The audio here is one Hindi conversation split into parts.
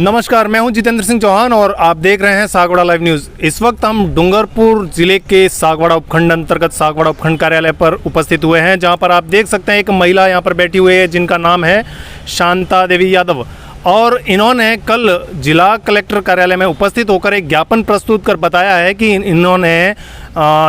नमस्कार, मैं हूं जितेंद्र सिंह चौहान और आप देख रहे हैं सागवाड़ा लाइव न्यूज़। इस वक्त हम डूंगरपुर जिले के सागवाड़ा उपखंड अंतर्गत सागवाड़ा उपखंड कार्यालय पर उपस्थित हुए हैं, जहां पर आप देख सकते हैं एक महिला यहां पर बैठी हुई है जिनका नाम है शांता देवी यादव। और इन्होंने कल जिला कलेक्टर कार्यालय में उपस्थित होकर एक ज्ञापन प्रस्तुत कर बताया है कि इन्होंने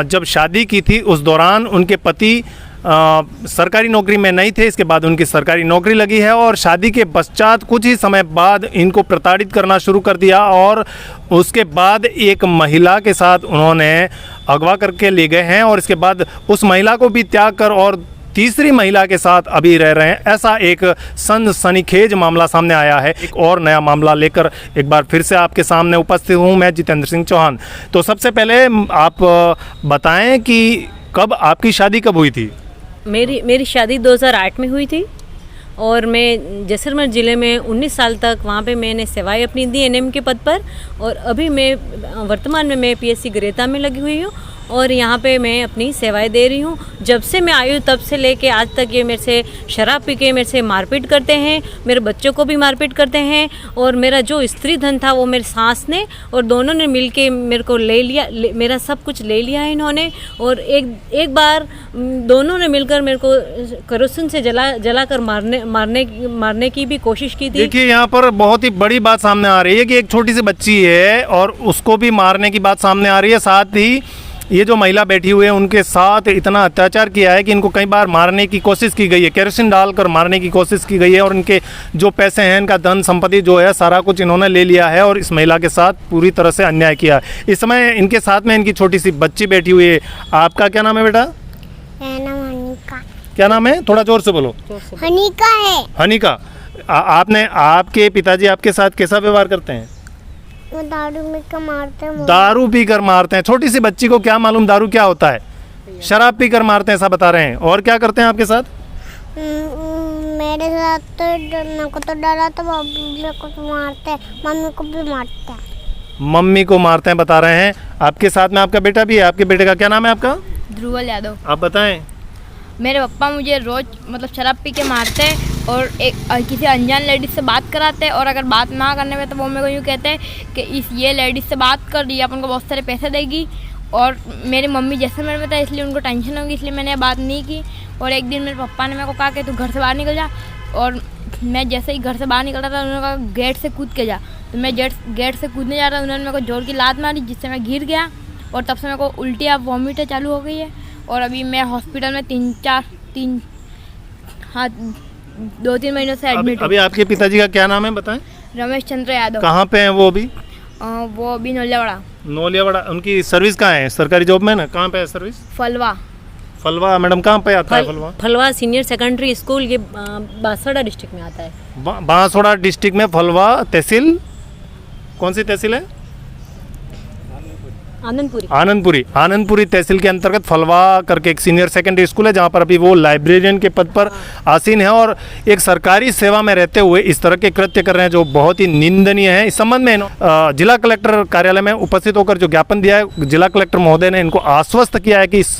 जब शादी की थी उस दौरान उनके पति सरकारी नौकरी में नहीं थे। इसके बाद उनकी सरकारी नौकरी लगी है और शादी के पश्चात कुछ ही समय बाद इनको प्रताड़ित करना शुरू कर दिया और उसके बाद एक महिला के साथ उन्होंने अगवा करके ले गए हैं और इसके बाद उस महिला को भी त्याग कर और तीसरी महिला के साथ अभी रह रहे हैं। ऐसा एक सनसनीखेज मामला सामने आया है। एक और नया मामला लेकर एक बार फिर से आपके सामने उपस्थित हूँ मैं जितेंद्र सिंह चौहान। तो सबसे पहले आप बताएं कि कब आपकी शादी कब हुई थी? मेरी शादी 2008 में हुई थी और मैं जैसलमेर ज़िले में 19 साल तक वहाँ पे मैंने सेवाएं अपनी दी एनएम के पद पर। और अभी मैं वर्तमान में मैं पीएससी गरेता में लगी हुई हूँ और यहाँ पे मैं अपनी सेवाएं दे रही हूँ। जब से मैं आई हूँ तब से लेके आज तक ये मेरे से शराब पी के मेरे से मारपीट करते हैं, मेरे बच्चों को भी मारपीट करते हैं और मेरा जो स्त्री धन था वो मेरी सास ने और दोनों ने मिलके मेरे को ले लिया, मेरा सब कुछ ले लिया है इन्होंने। और एक बार दोनों ने मिलकर मेरे को केरोसिन से जलाकर मारने की भी कोशिश की थी। देखिए, यहाँ पर बहुत ही बड़ी बात सामने आ रही है कि एक छोटी सी बच्ची है और उसको भी मारने की बात सामने आ रही है। साथ ही ये जो महिला बैठी हुई है उनके साथ इतना अत्याचार किया है कि इनको कई बार मारने की कोशिश की गई है, केरोसिन डालकर मारने की कोशिश की गई है और इनके जो पैसे हैं, इनका धन संपत्ति जो है सारा कुछ इन्होंने ले लिया है और इस महिला के साथ पूरी तरह से अन्याय किया है। इस समय इनके साथ में इनकी छोटी सी बच्ची बैठी हुई है। आपका क्या नाम है बेटा? मेरा नाम हनीका। क्या नाम है? थोड़ा जोर से बोलो। हनीका है। हनीका, आपके पिताजी आपके साथ कैसा व्यवहार करते हैं? वो दारू पीकर मारते हैं। दारू पीकर मारते हैं? छोटी सी बच्ची को क्या मालूम दारू क्या होता है? शराब पीकर मारते हैं ऐसा बता रहे हैं। और क्या करते हैं आपके साथ? मेरे साथ तो मेरे को तो डरा तो मेरे को तो मारते हैं, मम्मी को भी मारते हैं। मम्मी को मारते हैं बता रहे हैं। आपके साथ में आपका बेटा भी है। आपके बेटे का क्या नाम है आपका? ध्रुवल यादव। आप बताएं। मेरे पापा मुझे रोज शराब पी के मारते हैं और किसी अनजान लेडीज से बात कराते हैं और अगर बात ना करने में तो वो मेरे को यूँ कहते हैं कि ये लेडीज से बात कर रही है, अपन को बहुत सारे पैसे देगी। और मेरी मम्मी जैसलमेर में था इसलिए उनको टेंशन होगी, इसलिए मैंने बात नहीं की। और एक दिन मेरे पापा ने मेरे को कहा कि तू घर से बाहर निकल जा और मैं जैसे ही घर से बाहर निकल रहा था उन्होंने कहा गेट से कूद के जा। तो मैं गेट से कूदने जा रहा, उन्होंने मेरे को जोर की लात मारी जिससे मैं गिर गया और तब से मेरे को उल्टी वॉमिट चालू हो गई है। और अभी मैं हॉस्पिटल में 2-3 महीनों से एडमिट। अभी आपके पिताजी का क्या नाम है बताएं? रमेश चंद्र यादव। कहाँ पे हैं वो अभी? वो अभी नोलियावाड़ा। उनकी सर्विस कहाँ है? सरकारी जॉब में ना? कहाँ पे है सर्विस? फलवा। मैडम कहाँ पे आता है फलवा सीनियर सेकेंडरी स्कूल, ये बांसवाड़ा डिस्ट्रिक्ट में आता है। बांसवाड़ा डिस्ट्रिक्ट में फलवा तहसील। कौन सी तहसील है? आनंदपुरी तहसील के अंतर्गत फलवा करके एक सीनियर सेकेंडरी स्कूल है जहां पर अभी वो लाइब्रेरियन के पद पर आसीन है और एक सरकारी सेवा में रहते हुए इस तरह के कृत्य कर रहे हैं जो बहुत ही निंदनीय है। इस संबंध में जिला कलेक्टर कार्यालय में उपस्थित होकर जो ज्ञापन दिया है, जिला कलेक्टर महोदय ने इनको आश्वस्त किया है कि इस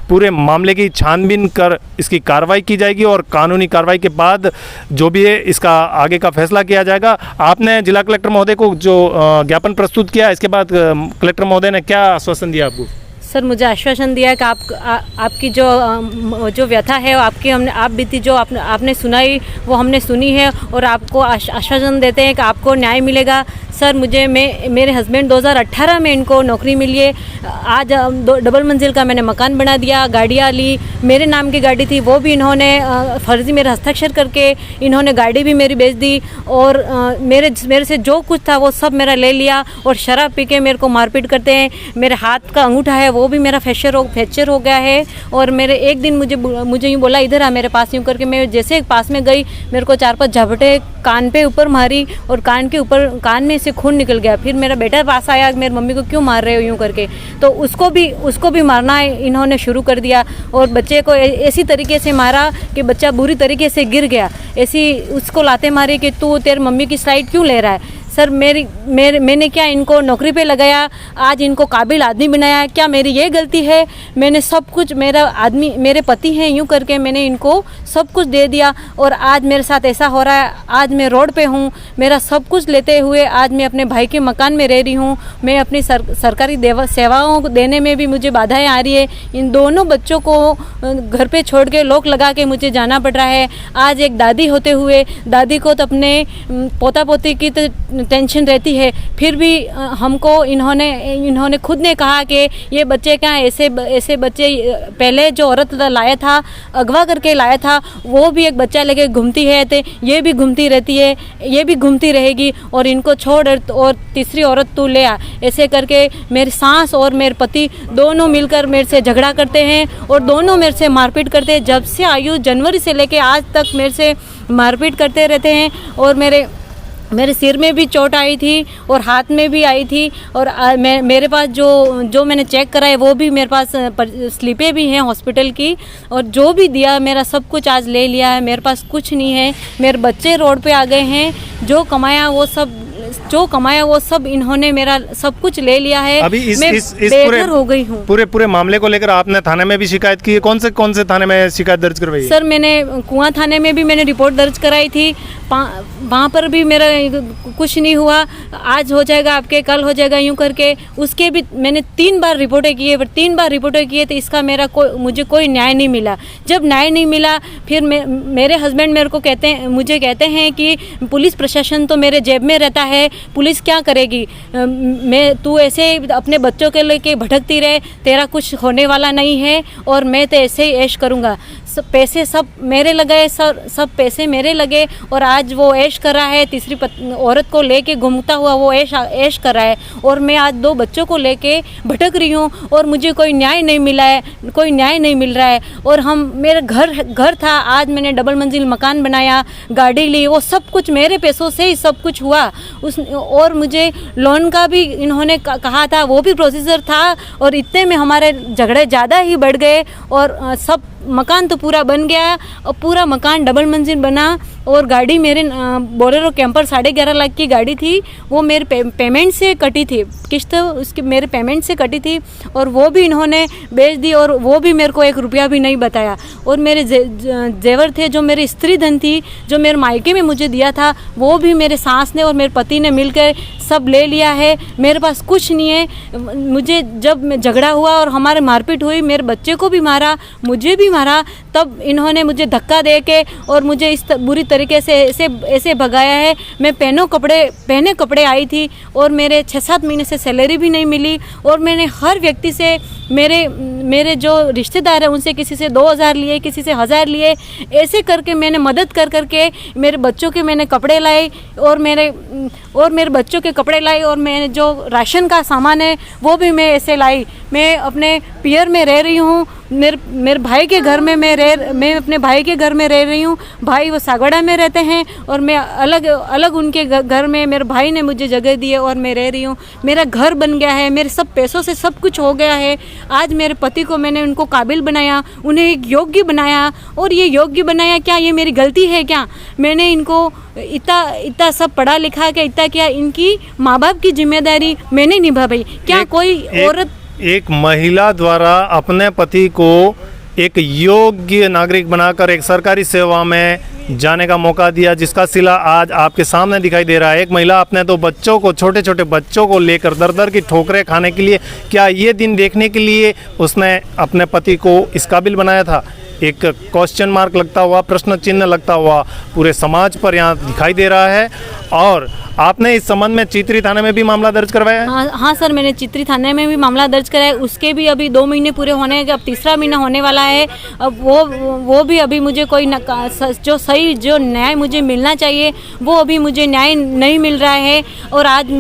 पूरे मामले की छानबीन कर इसकी कार्रवाई की जाएगी और कानूनी कार्रवाई के बाद जो भी है इसका आगे का फैसला किया जाएगा। आपने जिला कलेक्टर महोदय को जो ज्ञापन प्रस्तुत किया, इसके बाद कलेक्टर महोदय ने क्या आश्वासन दिया आपको? सर, मुझे आश्वासन दिया कि आपकी जो व्यथा है आप बीती जो आपने सुनाई वो हमने सुनी है और आपको आश्वासन देते हैं कि आपको न्याय मिलेगा। सर, मेरे हस्बैंड 2018 में इनको नौकरी मिली है। आज डबल मंजिल का मैंने मकान बना दिया, गाड़ियाँ ली, मेरे नाम की गाड़ी थी वो भी इन्होंने फर्जी मेरे हस्ताक्षर करके इन्होंने गाड़ी भी मेरी बेच दी और मेरे से जो कुछ था वो सब मेरा ले लिया और शराब पी के मेरे को मारपीट करते हैं। मेरे हाथ का अंगूठा है वो भी मेरा फ्रैक्चर हो गया है और मेरे एक दिन मुझे यूँ बोला इधर आ मेरे पास, यूँ करके मैं जैसे पास में गई मेरे को 4-5 झपटे कान पे ऊपर मारी और कान में से खून निकल गया। फिर मेरा बेटा पास आया, मेरी मम्मी को क्यों मार रहे हो यूँ करके, तो उसको भी मारना इन्होंने शुरू कर दिया और बच्चे को ऐसी तरीके से मारा कि बच्चा बुरी तरीके से गिर गया। ऐसी उसको लाते मारे कि तू तेरी मम्मी की साइड क्यों ले रहा है। सर मैंने क्या इनको नौकरी पे लगाया, आज इनको काबिल आदमी बनाया, क्या मेरी ये गलती है? मैंने सब कुछ, मेरे पति हैं यूँ करके मैंने इनको सब कुछ दे दिया और आज मेरे साथ ऐसा हो रहा है। आज मैं रोड पे हूँ, मेरा सब कुछ लेते हुए आज मैं अपने भाई के मकान में रह रही हूँ। मैं अपनी सरकारी सेवाओं को देने में भी मुझे बाधाएं आ रही है। इन दोनों बच्चों को घर पे छोड़ के लॉक लगा के मुझे जाना पड़ रहा है। आज एक दादी होते हुए, दादी को तो अपने पोता पोती की तो टेंशन रहती है, फिर भी हमको इन्होंने खुद ने कहा कि ये बच्चे क्या ऐसे बच्चे, पहले जो औरत लाया था, अगवा करके लाया था, वो भी एक बच्चा लेके घूमती है, तो ये भी घूमती रहती है, ये भी घूमती रहेगी और इनको छोड़ और तीसरी औरत तू ले आ। ऐसे करके मेरी सास और मेरे पति दोनों मिलकर मेरे से झगड़ा करते हैं और दोनों मेरे से मारपीट करते हैं। जब से आयु जनवरी से लेके आज तक मेरे से मारपीट करते रहते हैं और मेरे सिर में भी चोट आई थी और हाथ में भी आई थी और मेरे पास जो मैंने चेक करा है वो भी मेरे पास स्लिपें भी हैं हॉस्पिटल की, और जो भी दिया मेरा सब कुछ आज ले लिया है। मेरे पास कुछ नहीं है। मेरे बच्चे रोड पे आ गए हैं, जो कमाया वो सब इन्होंने मेरा सब कुछ ले लिया है। अभी इस बेघर हो गई हूँ। पूरे मामले को लेकर आपने थाने में भी शिकायत की है? कौन से थाने में शिकायत दर्ज करवाई है? सर मैंने कुआं थाने में भी मैंने रिपोर्ट दर्ज कराई थी, वहाँ पर भी मेरा कुछ नहीं हुआ। आज हो जाएगा आपके, कल हो जाएगा यूँ करके, उसके भी मैंने 3 बार रिपोर्टें की है, पर 3 बार रिपोर्टें की है तो इसका मुझे कोई न्याय नहीं मिला। जब न्याय नहीं मिला फिर मेरे हस्बैंड मुझे कहते हैं कि पुलिस प्रशासन तो मेरे जेब में रहता है, पुलिस क्या करेगी, तू ऐसे अपने बच्चों के लेके भटकती रहे, तेरा कुछ होने वाला नहीं है और मैं तो ऐसे ही ऐश करूँगा। पैसे सब मेरे लगे, सब पैसे मेरे लगे और आज वो ऐश कर रहा है, तीसरी औरत को लेके घूमता हुआ वो ऐश कर रहा है और मैं आज 2 बच्चों को लेके भटक रही हूँ और मुझे कोई न्याय नहीं मिला है, कोई न्याय नहीं मिल रहा है। और मेरा घर था, आज मैंने डबल मंजिल मकान बनाया, गाड़ी ली, वो सब कुछ मेरे पैसों से ही सब कुछ हुआ। और मुझे लोन का भी इन्होंने कहा था, वो भी प्रोसीजर था और इतने में हमारे झगड़े ज़्यादा ही बढ़ गए और सब मकान तो पूरा बन गया और पूरा मकान डबल मंजिल बना और गाड़ी मेरे बोलेरो कैंपर 11.5 लाख की गाड़ी थी, वो मेरे पेमेंट से कटी थी, किस्त उसकी मेरे पेमेंट से कटी थी और वो भी इन्होंने बेच दी और वो भी मेरे को 1 रुपया भी नहीं बताया। और मेरे जेवर थे, जो मेरी स्त्री धन थी, जो मेरे मायके में मुझे दिया था, वो भी मेरे सास ने और मेरे पति ने मिलकर सब ले लिया है। मेरे पास कुछ नहीं है। मुझे जब झगड़ा हुआ और हमारे मारपीट हुई, मेरे बच्चे को भी मारा, मुझे भी मारा, तब इन्होंने मुझे धक्का दे के और मुझे इस बुरी तरीके से ऐसे भगाया है। मैं पहने कपड़े आई थी और मेरे 6-7 महीने से सैलरी भी नहीं मिली और मैंने हर व्यक्ति से, मेरे जो रिश्तेदार हैं उनसे किसी से 2000 लिए, किसी से 1000 लिए, ऐसे करके मैंने मदद करके मेरे बच्चों के मैंने कपड़े लाए और मेरे बच्चों के कपड़े लाई और मैंने जो राशन का सामान है वो भी मैं ऐसे लाई। मैं अपने पियर में रह रही हूँ, मेरे भाई के घर में मैं अपने भाई के घर में रह रही हूँ। भाई वो सागवाड़ा में रहते हैं और मैं अलग उनके घर में, मेरे भाई ने मुझे जगह दी है और मैं रह रही हूँ। मेरा घर बन गया है, मेरे सब पैसों से सब कुछ हो गया है। आज मेरे पति को मैंने उनको काबिल बनाया, उन्हें एक योग्य बनाया और ये योग्य बनाया, क्या ये मेरी गलती है क्या? मैंने इनको इतना सब पढ़ा लिखा के इतना किया, इनकी माँ बाप की जिम्मेदारी मैंने निभा भाई। क्या कोई औरत, एक महिला द्वारा अपने पति को एक योग्य नागरिक बनाकर एक सरकारी सेवा में जाने का मौका दिया, जिसका सिला आज आपके सामने दिखाई दे रहा है। एक महिला अपने 2 बच्चों को, छोटे बच्चों को लेकर दर की ठोकरें खाने के लिए, क्या ये दिन देखने के लिए उसने अपने पति को इस काबिल बनाया था? एक क्वेश्चन मार्क लगता हुआ, प्रश्न चिन्ह लगता हुआ पूरे समाज पर यहाँ दिखाई दे रहा है। और आपने इस संबंध में चित्री थाने में भी मामला दर्ज करवाया है? हाँ सर, मैंने चित्री थाने में भी मामला दर्ज कराया। उसके भी अभी 2 महीने पूरे होने, अब 3रा महीना होने वाला है। अब वो भी अभी मुझे कोई जो न्याय मुझे मिलना चाहिए वो अभी मुझे न्याय नहीं मिल रहा है। और आज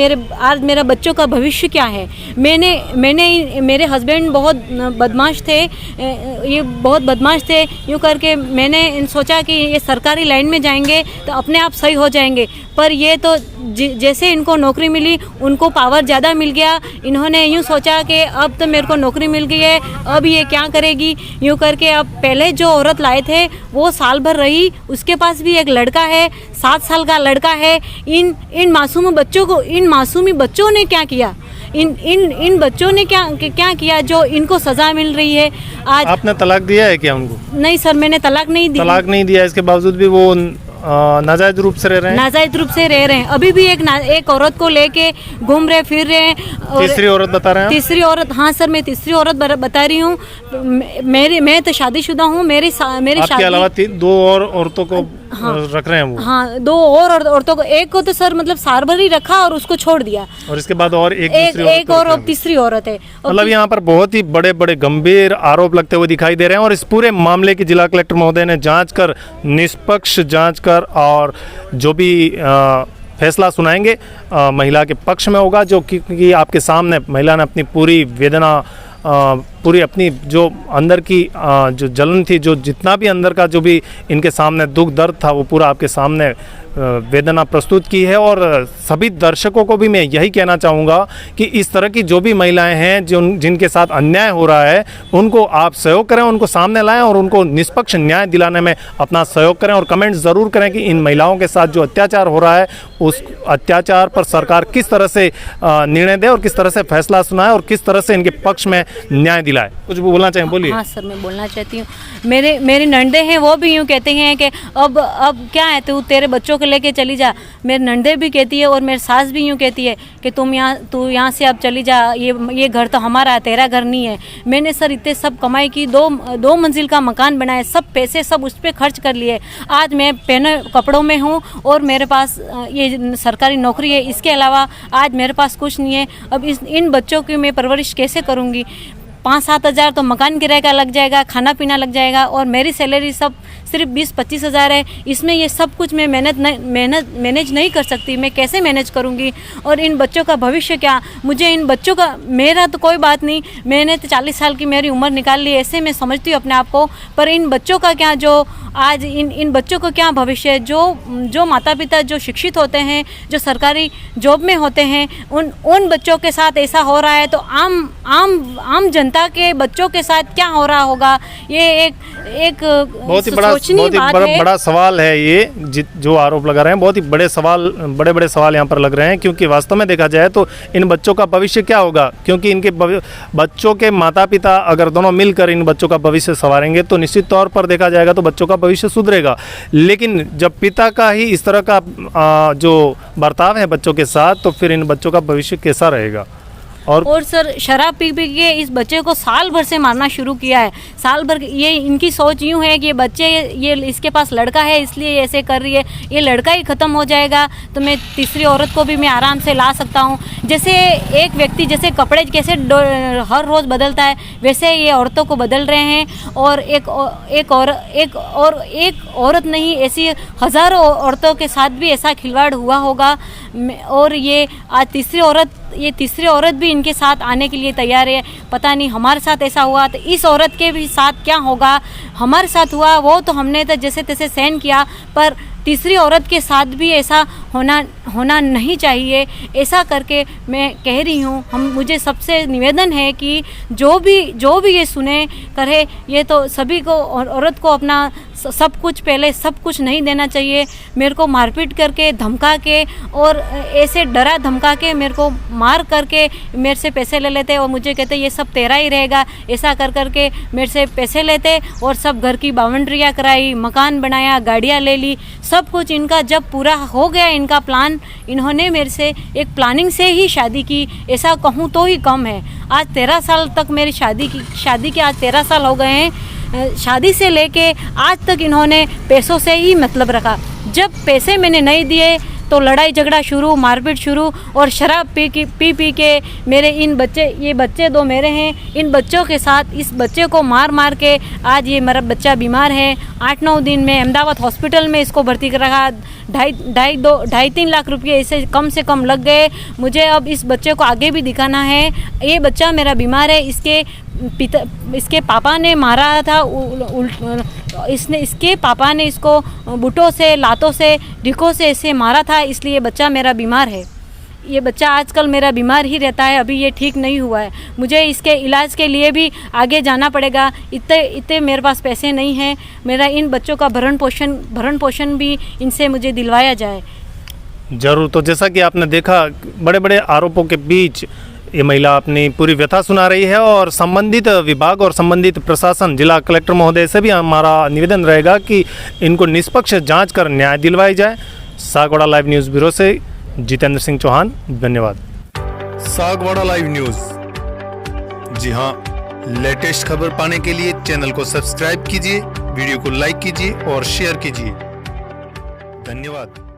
मेरा बच्चों का भविष्य क्या है? मेरे हस्बैंड बहुत बदमाश थे, ये बहुत बदमाश थे। यूँ करके मैंने सोचा कि ये सरकारी लाइन में जाएंगे तो अपने आप सही हो जाएंगे, पर ये तो जैसे इनको नौकरी मिली उनको पावर ज़्यादा मिल गया। इन्होंने यूँ सोचा कि अब तो मेरे को नौकरी मिल गई है, अब ये क्या करेगी, यूँ करके अब पहले जो औरत लाए थे वो साल भर रही, उसके पास भी एक लड़का है, 7 साल का लड़का है। इन मासूम बच्चों को, इन मासूमी बच्चों ने क्या किया, इन बच्चों ने क्या किया जो इनको सज़ा मिल रही है आज। आपने तलाक दिया है क्या उनको? नहीं सर, मैंने तलाक नहीं दी। तलाक नहीं दिया, इसके बावजूद भी वो नाजायज रूप से रह रहे हैं? नाजायज रूप से रह रहे हैं। अभी भी एक औरत को लेके घूम रहे फिर रहे हैं। और तीसरी औरत बता रहे हैं? तीसरी औरत, हाँ सर, मैं तीसरी औरत बता रही हूँ। मैं तो शादीशुदा हूँ। मेरी आपके अलावा 2 और औरतों को रख रहे हैं वो? हाँ, 2 और औरतों को, एक को तो सर मतलब साल भर ही रखा और उसको छोड़ दिया, और इसके बाद और एक और अब तीसरी औरत है। मतलब यहाँ पर बहुत ही बड़े बड़े गंभीर आरोप लगते हुए दिखाई दे रहे हैं, और इस पूरे मामले की जिला कलेक्टर महोदय ने जांच कर, निष्पक्ष जांच कर, और जो भी फैसला सुनाएंगे महिला के पक्ष में होगा, जो कि आपके सामने महिला ने अपनी पूरी वेदना, पूरी अपनी जो अंदर की जो जलन थी, जो जितना भी अंदर का जो भी इनके सामने दुख दर्द था, वो पूरा आपके सामने वेदना प्रस्तुत की है। और सभी दर्शकों को भी मैं यही कहना चाहूँगा कि इस तरह की जो भी महिलाएं हैं जिनके साथ अन्याय हो रहा है, उनको आप सहयोग करें, उनको सामने लाएं और उनको निष्पक्ष न्याय दिलाने में अपना सहयोग करें। और कमेंट ज़रूर करें कि इन महिलाओं के साथ जो अत्याचार हो रहा है, उस अत्याचार पर सरकार किस तरह से निर्णय दे और किस तरह से फैसला सुनाए और किस तरह से इनके पक्ष में न्याय दिलाए। कुछ बोलना चाहें, बोलिए। हाँ सर, मैं बोलना चाहती हूँ। मेरी नंदे हैं, वो भी यूँ कहते हैं कि अब क्या है, तू तेरे बच्चों को लेके चली जा। मेरी नंदे भी कहती है और मेरी सास भी यूँ कहती है कि तू यहाँ से अब चली जा, ये घर तो हमारा है, तेरा घर नहीं है। मैंने सर इतने सब कमाई की, 2 मंजिल का मकान बनाए, सब पैसे सब उस पर खर्च कर लिए। आज मैं पहने कपड़ों में हूँ और मेरे पास ये सरकारी नौकरी है, इसके अलावा आज मेरे पास कुछ नहीं है। अब इन बच्चों की मैं परवरिश कैसे करूँगी? 5-7 हज़ार तो मकान किराए का लग जाएगा, खाना पीना लग जाएगा, और मेरी सैलरी सब सिर्फ 20-25 हज़ार है। इसमें ये सब कुछ मैं मैनेज नहीं कर सकती। मैं कैसे मैनेज करूँगी? और इन बच्चों का भविष्य क्या? मुझे इन बच्चों का, मेरा तो कोई बात नहीं, मैंने तो 40 साल की मेरी उम्र निकाल ली, ऐसे मैं समझती हूँ अपने आप को, पर इन बच्चों का क्या, जो आज इन बच्चों को क्या भविष्य है? जो माता पिता जो शिक्षित होते हैं, जो सरकारी जॉब में होते हैं, उन बच्चों के साथ ऐसा हो रहा है, तो आम जनता के बच्चों के साथ क्या हो रहा होगा? ये एक बहुत ही बड़ा सवाल है। ये जो आरोप लगा रहे हैं, बहुत ही बड़े सवाल यहाँ पर लग रहे हैं, क्योंकि वास्तव में देखा जाए तो इन बच्चों का भविष्य क्या होगा? क्योंकि इनके बच्चों के माता पिता अगर दोनों मिलकर इन बच्चों का भविष्य संवारेंगे तो निश्चित तौर पर देखा जाएगा तो बच्चों का भविष्य सुधरेगा। लेकिन जब पिता का ही इस तरह का जो बर्ताव है बच्चों के साथ, तो फिर इन बच्चों का भविष्य कैसा रहेगा? और सर, शराब पी के इस बच्चे को साल भर से मारना शुरू किया है। साल भर, ये इनकी सोच यूँ है कि ये बच्चे, ये इसके पास लड़का है इसलिए ऐसे कर रही है, ये लड़का ही ख़त्म हो जाएगा तो मैं तीसरी औरत को भी मैं आराम से ला सकता हूँ। जैसे एक व्यक्ति जैसे कपड़े कैसे हर रोज़ बदलता है, वैसे ये औरतों को बदल रहे हैं। और एक औरत नहीं, ऐसी हज़ारों औरतों के साथ भी ऐसा खिलवाड़ हुआ होगा। और ये आज तीसरी औरत भी इनके साथ आने के लिए तैयार है। पता नहीं हमारे साथ ऐसा हुआ तो इस औरत के भी साथ क्या होगा? हमारे साथ हुआ वो तो हमने तो जैसे तैसे सहन किया, पर तीसरी औरत के साथ भी ऐसा होना नहीं चाहिए। ऐसा करके मैं कह रही हूँ, मुझे सबसे निवेदन है कि जो भी ये सुने करे, ये तो सभी को, औरत को अपना सब कुछ, पहले सब कुछ नहीं देना चाहिए। मेरे को मारपीट करके, धमका के और ऐसे डरा धमका के मेरे को मार करके मेरे से पैसे ले लेते और मुझे कहते ये सब तेरा ही रहेगा। ऐसा कर करके मेरे से पैसे लेते और सब घर की बाउंड्रियाँ कराई, मकान बनाया, गाड़ियाँ ले ली, सब कुछ इनका जब पूरा हो गया इनका प्लान, इन्होंने मेरे से एक प्लानिंग से ही शादी की, ऐसा कहूँ तो ही कम है। आज 13 साल तक मेरी शादी के आज 13 साल हो गए हैं। शादी से लेके आज तक इन्होंने पैसों से ही मतलब रखा। जब पैसे मैंने नहीं दिए तो लड़ाई झगड़ा शुरू, मारपीट शुरू, और शराब पी के मेरे ये बच्चे 2 मेरे हैं, इन बच्चों के साथ इस बच्चे को मार के आज ये मेरा बच्चा बीमार है। 8-9 दिन में अहमदाबाद हॉस्पिटल में इसको भर्ती कर रखा। 2.5-3 लाख रुपये इसे कम से कम लग गए। मुझे अब इस बच्चे को आगे भी दिखाना है। ये बच्चा मेरा बीमार है, इसके पापा ने मारा था इसके पापा ने इसको बुटों से, लातों से, ढिकों से ऐसे मारा था, इसलिए बच्चा मेरा बीमार है। ये बच्चा आजकल मेरा बीमार ही रहता है, अभी ये ठीक नहीं हुआ है। मुझे इसके इलाज के लिए भी आगे जाना पड़ेगा, इतने मेरे पास पैसे नहीं हैं। मेरा इन बच्चों का भरण पोषण भी इनसे मुझे दिलवाया जाए। जरूर। तो जैसा कि आपने देखा, बड़े बड़े आरोपों के बीच ये महिला अपनी पूरी व्यथा सुना रही है और संबंधित विभाग और संबंधित प्रशासन, जिला कलेक्टर महोदय से भी हमारा निवेदन रहेगा कि इनको निष्पक्ष जांच कर न्याय दिलवाई जाए। सागवाड़ा लाइव न्यूज़ ब्यूरो से जितेंद्र सिंह चौहान, धन्यवाद। सागवाड़ा लाइव न्यूज़, जी हाँ, लेटेस्ट खबर पाने के लिए चैनल को सब्सक्राइब कीजिए, वीडियो को लाइक कीजिए और शेयर कीजिए। धन्यवाद।